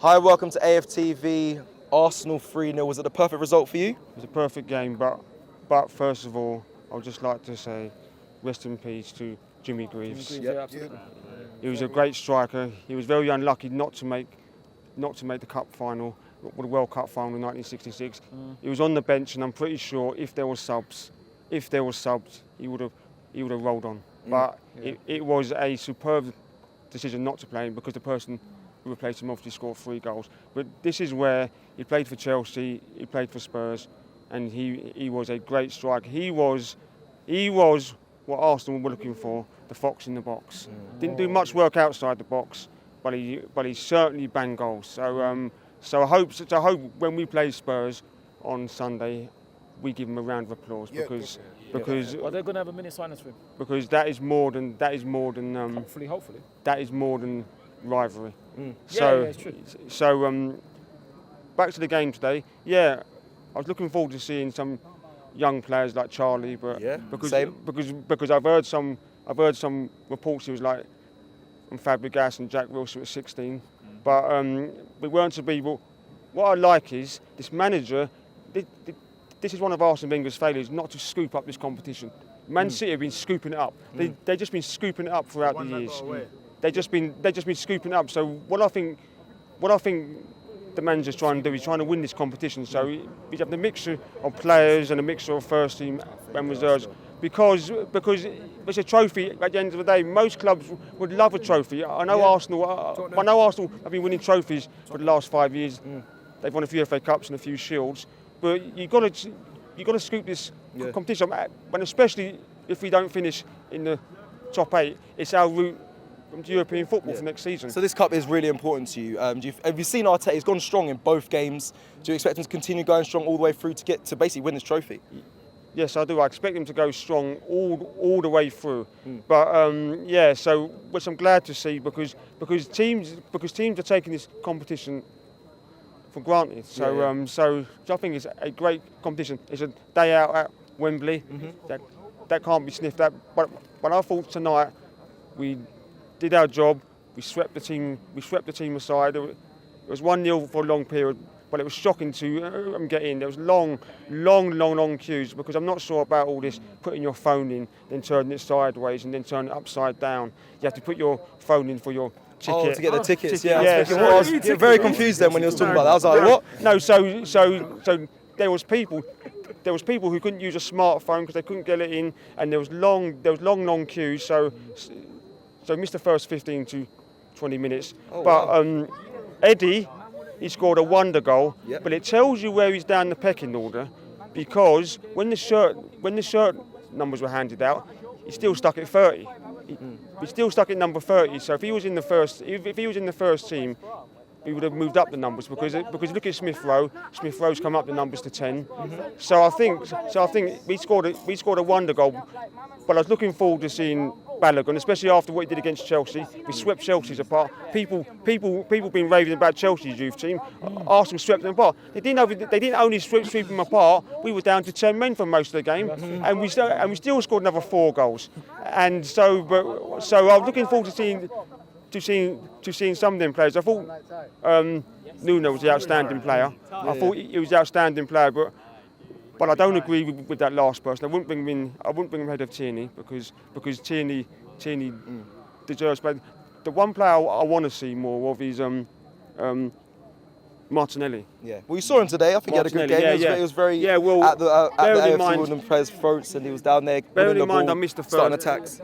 Hi, welcome to AFTV. Arsenal 3-0. Was it the perfect result for you? It was a perfect game, but first of all, I would just like to say rest in peace to Jimmy Greaves. Yeah, absolutely. He was a great striker. He was very unlucky not to make the cup final, the World Cup final in 1966. He was on the bench, and I'm pretty sure if there were subs, he would have rolled on. But it was a superb decision not to play him because the person who replaced him obviously scored 3 goals. But this is where he played for Chelsea, he played for Spurs, and he was a great striker. He was what Arsenal were looking for, the fox in the box. Didn't do much work outside the box, but he certainly banged goals. So I hope when we play Spurs on Sunday, we give him a round of applause because Are they going to have a minute silence for him? Because that is more than Hopefully. that is more than rivalry. It's true. So back to the game today. Yeah, I was looking forward to seeing some young players like Charlie, but because I've heard some reports he was like Fabregas and Jack Wilson at 16, but we weren't to be. Well, what I like is this manager. This is one of Arsene Wenger's failures, not to scoop up this competition. Man City have been scooping it up. They've just been scooping it up throughout the years. They've just been scooping it up. So what I think the manager's trying to do is trying to win this competition. So we have the mixture of players and a mixture of first team and reserves. Because it's a trophy at the end of the day. Most clubs would love a trophy. I know Arsenal have been winning trophies for the last 5 years. They've won a few FA Cups and a few Shields. But you've got to scoop this competition, and especially if we don't finish in the top 8, it's our route to European football for next season. So this cup is really important to you. Have you seen Arteta? He's gone strong in both games. Do you expect him to continue going strong all the way through to basically win this trophy? Yes, I do. I expect him to go strong all the way through. But so which I'm glad to see because teams are taking this competition for granted. So I think it's a great competition. It's a day out at Wembley. That can't be sniffed at. But I thought tonight we did our job. We swept the team aside. It was 1-0 for a long period, but it was shocking to get in. There was long queues because I'm not sure about all this putting your phone in, then turning it sideways and then turning it upside down. You have to put your phone in for your ticket. Oh, to get the tickets, I was very confused then when he was talking about that. I was like, what? No, so there was people who couldn't use a smartphone because they couldn't get it in, and there was long queues. So missed the first 15 to 20 minutes. Eddie, he scored a wonder goal, but it tells you where he's down the pecking order, because when the shirt numbers were handed out, he still stuck at 30. He's still stuck at number 30. So if he was in the first team, he would have moved up the numbers because look at Smith Rowe. Smith Rowe's come up the numbers to 10. So I think we scored a wonder goal. But I was looking forward to seeing Balogun, especially after what he did against Chelsea. We swept Chelsea's apart. People been raving about Chelsea's youth team. Arsenal swept them apart. They didn't only sweep them apart. We were down to 10 men for most of the game, and we still scored another 4 goals. And so I was looking forward to seeing some of them players. I thought Nuno was the outstanding player. I thought he was the outstanding player, but I don't agree with that last person. I wouldn't bring him in. I wouldn't bring him ahead of Tierney because Tierney deserves. But the one player I want to see more of is Martinelli. Yeah. Well, you saw him today. I think he had a good game. He was very at the AFC Wimbledon players' throats, and he was down there. Bearing in mind, I missed the first starting attacks.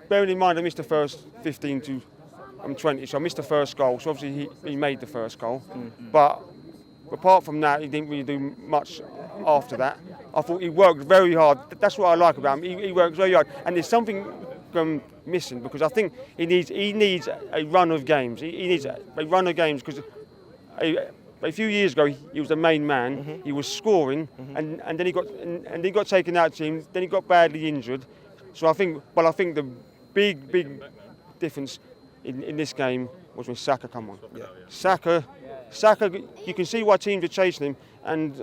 Bearing in mind, I missed the first 15 to 20, so I missed the first goal. So obviously he made the first goal, but apart from that, he didn't really do much after that. I thought he worked very hard. That's what I like about him. He works very hard, and there's something missing because I think he needs a run of games. He needs a run of games because a few years ago he was the main man. He was scoring, and then he got taken out of the team. Then he got badly injured. So I think the big difference in this game was when Saka come on. Saka, you can see why teams are chasing him, and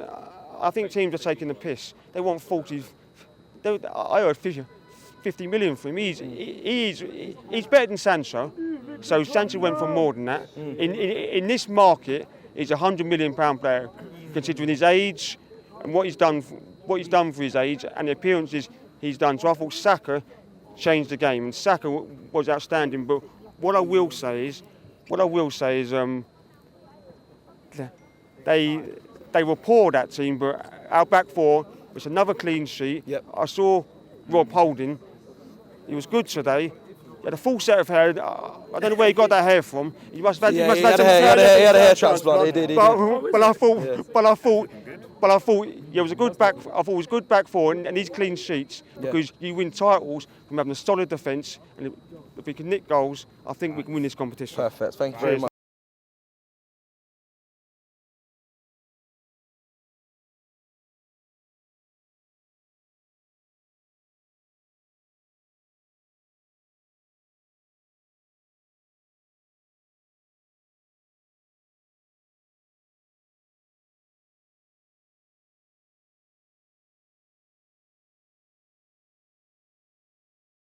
I think teams are taking the piss. They want 40. I heard 50 million for him. He's better than Sancho. So Sanchez went for more than that. In this market, he's a £100 million player, considering his age and what he's done for his age and the appearances he's done. So I thought Saka changed the game, and Saka was outstanding. But what I will say is, they were poor, that team, but our back four was another clean sheet. Yep. I saw Rob Holding. He was good today. He had a full set of hair. I don't know where he got that hair from. He must have had, He had a hair transplant. He did. But I thought it was a good back. I thought it was good back four, and these clean sheets, because you win titles from having a solid defence, and if we can nick goals, I think we can win this competition. Perfect. Thank you very much.